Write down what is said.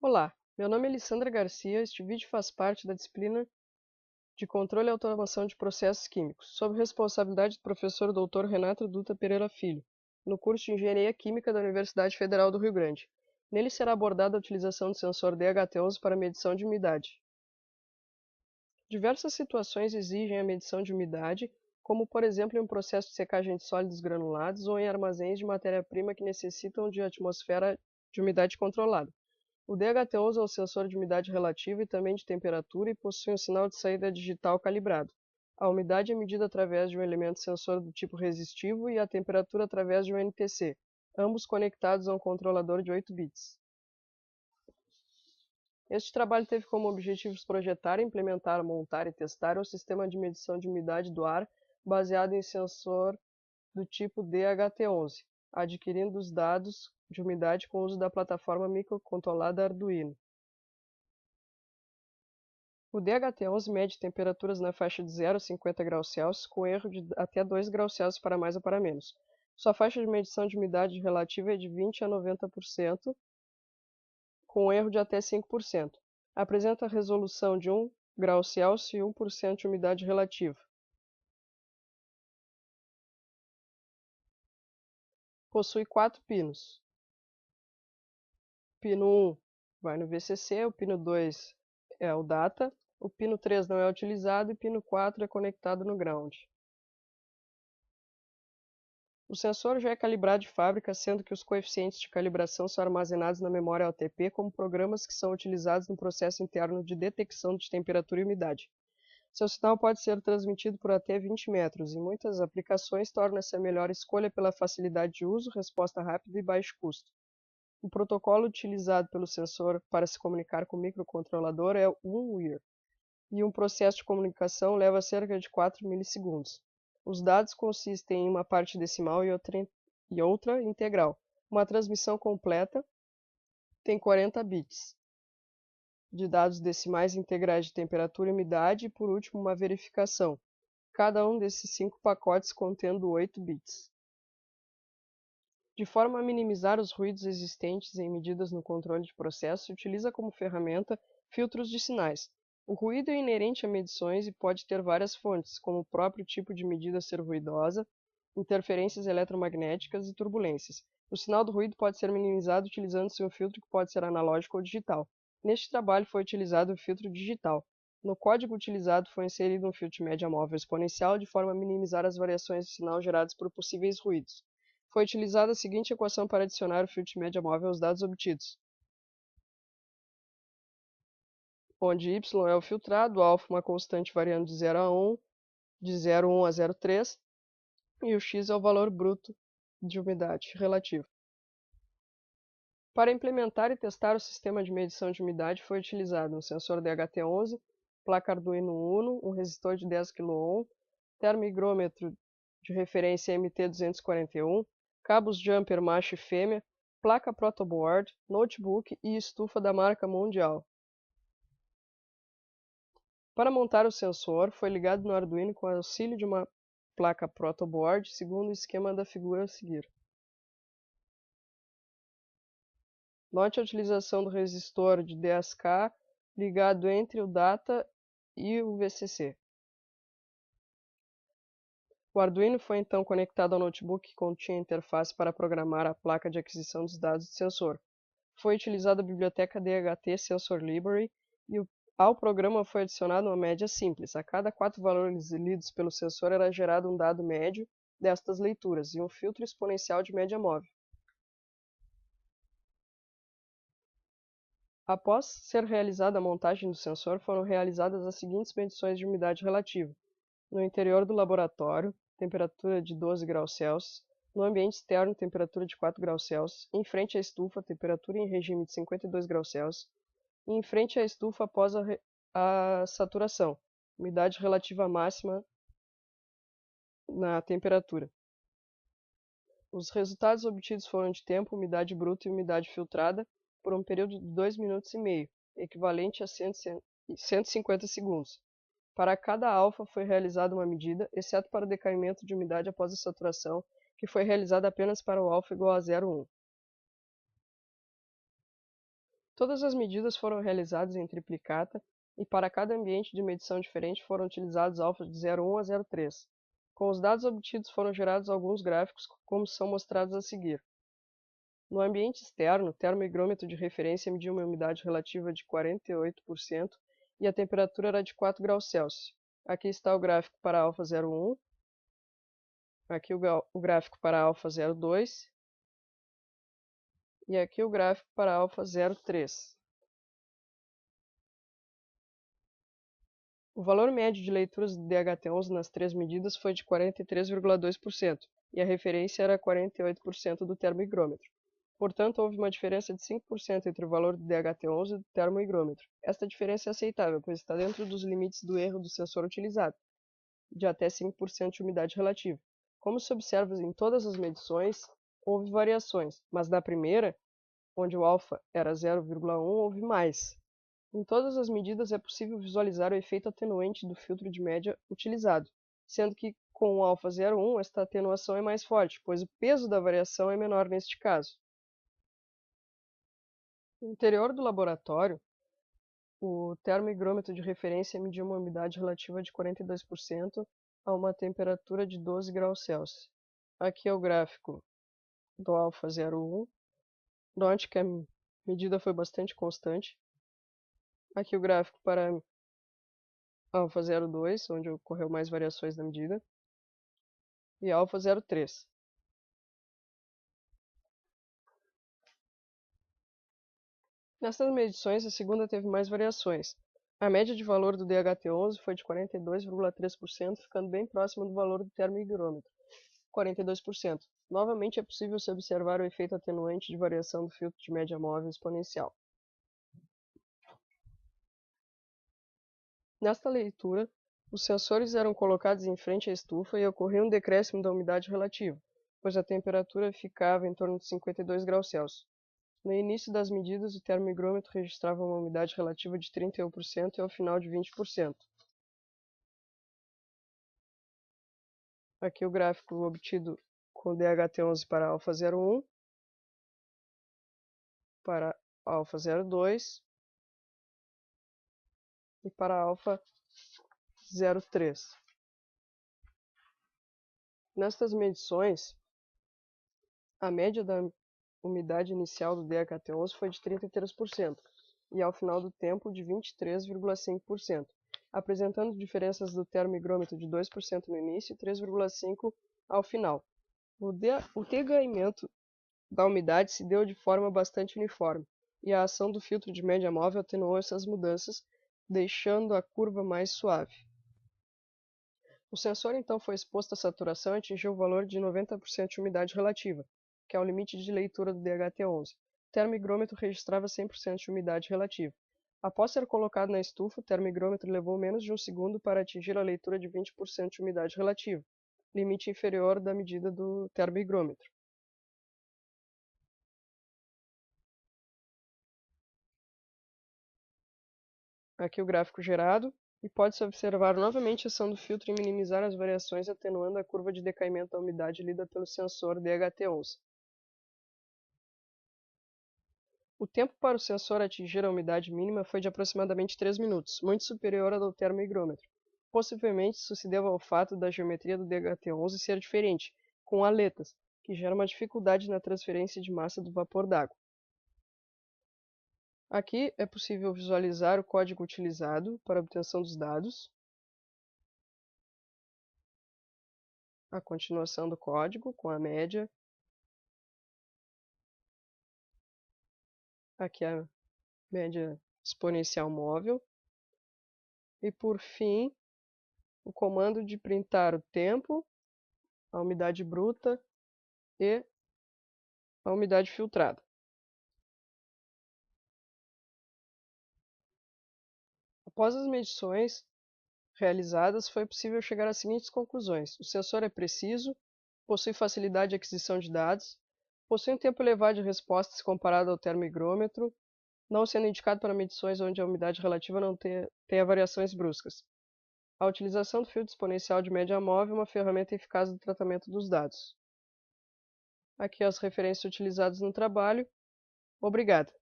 Olá, meu nome é Alessandra Garcia. Este vídeo faz parte da disciplina de Controle e Automação de Processos Químicos, sob responsabilidade do professor Dr. Renato Dutra Pereira Filho, no curso de Engenharia Química da Universidade Federal do Rio Grande. Nele será abordada a utilização do sensor DHT11 para medição de umidade. Diversas situações exigem a medição de umidade, como por exemplo em um processo de secagem de sólidos granulados ou em armazéns de matéria-prima que necessitam de atmosfera de umidade controlada. O DHT11 é um sensor de umidade relativa e também de temperatura e possui um sinal de saída digital calibrado. A umidade é medida através de um elemento sensor do tipo resistivo e a temperatura através de um NTC, ambos conectados a um controlador de 8 bits. Este trabalho teve como objetivos projetar, implementar, montar e testar um sistema de medição de umidade do ar baseado em sensor do tipo DHT11, adquirindo os dados de umidade com o uso da plataforma microcontrolada Arduino. O DHT11 mede temperaturas na faixa de 0 a 50 graus Celsius, com erro de até 2 graus Celsius para mais ou para menos. Sua faixa de medição de umidade relativa é de 20 a 90%, com erro de até 5%. Apresenta resolução de 1 grau Celsius e 1% de umidade relativa. Possui 4 pinos. Pino 1 vai no VCC, o pino 2 é o data, o pino 3 não é utilizado e o pino 4 é conectado no ground. O sensor já é calibrado de fábrica, sendo que os coeficientes de calibração são armazenados na memória OTP como programas que são utilizados no processo interno de detecção de temperatura e umidade. Seu sinal pode ser transmitido por até 20 metros. Em muitas aplicações, torna-se a melhor escolha pela facilidade de uso, resposta rápida e baixo custo. O protocolo utilizado pelo sensor para se comunicar com o microcontrolador é o UNIR, e um processo de comunicação leva cerca de 4 milissegundos. Os dados consistem em uma parte decimal e outra integral. Uma transmissão completa tem 40 bits de dados decimais integrais de temperatura e umidade e, por último, uma verificação, cada um desses 5 pacotes contendo 8 bits. De forma a minimizar os ruídos existentes em medidas no controle de processo, se utiliza como ferramenta filtros de sinais. O ruído é inerente a medições e pode ter várias fontes, como o próprio tipo de medida ser ruidosa, interferências eletromagnéticas e turbulências. O sinal do ruído pode ser minimizado utilizando-se um filtro que pode ser analógico ou digital. Neste trabalho foi utilizado o filtro digital. No código utilizado foi inserido um filtro de média móvel exponencial de forma a minimizar as variações de sinal geradas por possíveis ruídos. Foi utilizada a seguinte equação para adicionar o filtro de média móvel aos dados obtidos, onde y é o filtrado, alfa uma constante variando de 0 a 1, de 0,1 a 0,3, e o x é o valor bruto de umidade relativa. Para implementar e testar o sistema de medição de umidade foi utilizado um sensor DHT11, placa Arduino Uno, um resistor de 10 kΩ, termohigrômetro de referência MT241, cabos jumper macho e fêmea, placa protoboard, notebook e estufa da marca Mundial. Para montar o sensor, foi ligado no Arduino com auxílio de uma placa protoboard, segundo o esquema da figura a seguir. Note a utilização do resistor de 10K ligado entre o data e o VCC. O Arduino foi então conectado ao notebook que continha interface para programar a placa de aquisição dos dados do sensor. Foi utilizada a biblioteca DHT Sensor Library e ao programa foi adicionada uma média simples. A cada 4 valores lidos pelo sensor era gerado um dado médio destas leituras e um filtro exponencial de média móvel. Após ser realizada a montagem do sensor, foram realizadas as seguintes medições de umidade relativa. No interior do laboratório, temperatura de 12 graus Celsius. No ambiente externo, temperatura de 4 graus Celsius. Em frente à estufa, temperatura em regime de 52 graus Celsius. E em frente à estufa após a saturação, umidade relativa máxima na temperatura. Os resultados obtidos foram de tempo, umidade bruta e umidade filtrada por um período de 2 minutos e meio, equivalente a 150 segundos. Para cada alfa foi realizada uma medida, exceto para o decaimento de umidade após a saturação, que foi realizada apenas para o alfa igual a 0,1. Todas as medidas foram realizadas em triplicata e para cada ambiente de medição diferente foram utilizados alfas de 0,1 a 0,3. Com os dados obtidos foram gerados alguns gráficos, como são mostrados a seguir. No ambiente externo, o termohigrômetro de referência mediu uma umidade relativa de 48% e a temperatura era de 4 graus Celsius. Aqui está o gráfico para alfa 0,1, aqui o gráfico para alfa 0,2 e aqui o gráfico para alfa 0,3. O valor médio de leituras do DHT11 nas três medidas foi de 43,2% e a referência era 48% do termohigrômetro. Portanto, houve uma diferença de 5% entre o valor do DHT11 e do termohigrômetro. Esta diferença é aceitável, pois está dentro dos limites do erro do sensor utilizado, de até 5% de umidade relativa. Como se observa em todas as medições, houve variações, mas na primeira, onde o alfa era 0,1, houve mais. Em todas as medidas é possível visualizar o efeito atenuante do filtro de média utilizado, sendo que com o alfa 0,1 esta atenuação é mais forte, pois o peso da variação é menor neste caso. No interior do laboratório, o termohigrômetro de referência mediu uma umidade relativa de 42% a uma temperatura de 12 graus Celsius. Aqui é o gráfico do alfa 0,1. Note que a medida foi bastante constante. Aqui o gráfico para alfa 0,2, onde ocorreu mais variações na medida, e alfa 0,3. Nessas medições, a segunda teve mais variações. A média de valor do DHT11 foi de 42,3%, ficando bem próxima do valor do termohigrômetro, 42%. Novamente é possível se observar o efeito atenuante de variação do filtro de média móvel exponencial. Nesta leitura, os sensores eram colocados em frente à estufa e ocorria um decréscimo da umidade relativa, pois a temperatura ficava em torno de 52 graus Celsius. No início das medidas, o termohigrômetro registrava uma umidade relativa de 31% e ao final de 20%. Aqui o gráfico obtido com DHT11 para alfa 0,1, para alfa 0,2 e para alfa 0,3. Nestas medições, a média da umidade inicial do DHT11 foi de 33% e ao final do tempo de 23,5%, apresentando diferenças do termohigrômetro de 2% no início e 3,5% ao final. O decaimento da umidade se deu de forma bastante uniforme e a ação do filtro de média móvel atenuou essas mudanças, deixando a curva mais suave. O sensor então foi exposto à saturação e atingiu o valor de 90% de umidade relativa, que é o limite de leitura do DHT11. O termohigrômetro registrava 100% de umidade relativa. Após ser colocado na estufa, o termohigrômetro levou menos de um segundo para atingir a leitura de 20% de umidade relativa, limite inferior da medida do termohigrômetro. Aqui o gráfico gerado, e pode-se observar novamente a ação do filtro em minimizar as variações, atenuando a curva de decaimento da umidade lida pelo sensor DHT11. O tempo para o sensor atingir a umidade mínima foi de aproximadamente 3 minutos, muito superior ao do termohigrômetro. Possivelmente isso se deva ao fato da geometria do DHT11 ser diferente, com aletas, que gera uma dificuldade na transferência de massa do vapor d'água. Aqui é possível visualizar o código utilizado para a obtenção dos dados, a continuação do código com a média, aqui a média exponencial móvel, e por fim o comando de printar o tempo, a umidade bruta e a umidade filtrada. Após as medições realizadas, foi possível chegar às seguintes conclusões: o sensor é preciso, possui facilidade de aquisição de dados, possui um tempo elevado de respostas comparado ao termohigrômetro, não sendo indicado para medições onde a umidade relativa não tenha variações bruscas. A utilização do filtro exponencial de média móvel é uma ferramenta eficaz do tratamento dos dados. Aqui as referências utilizadas no trabalho. Obrigado.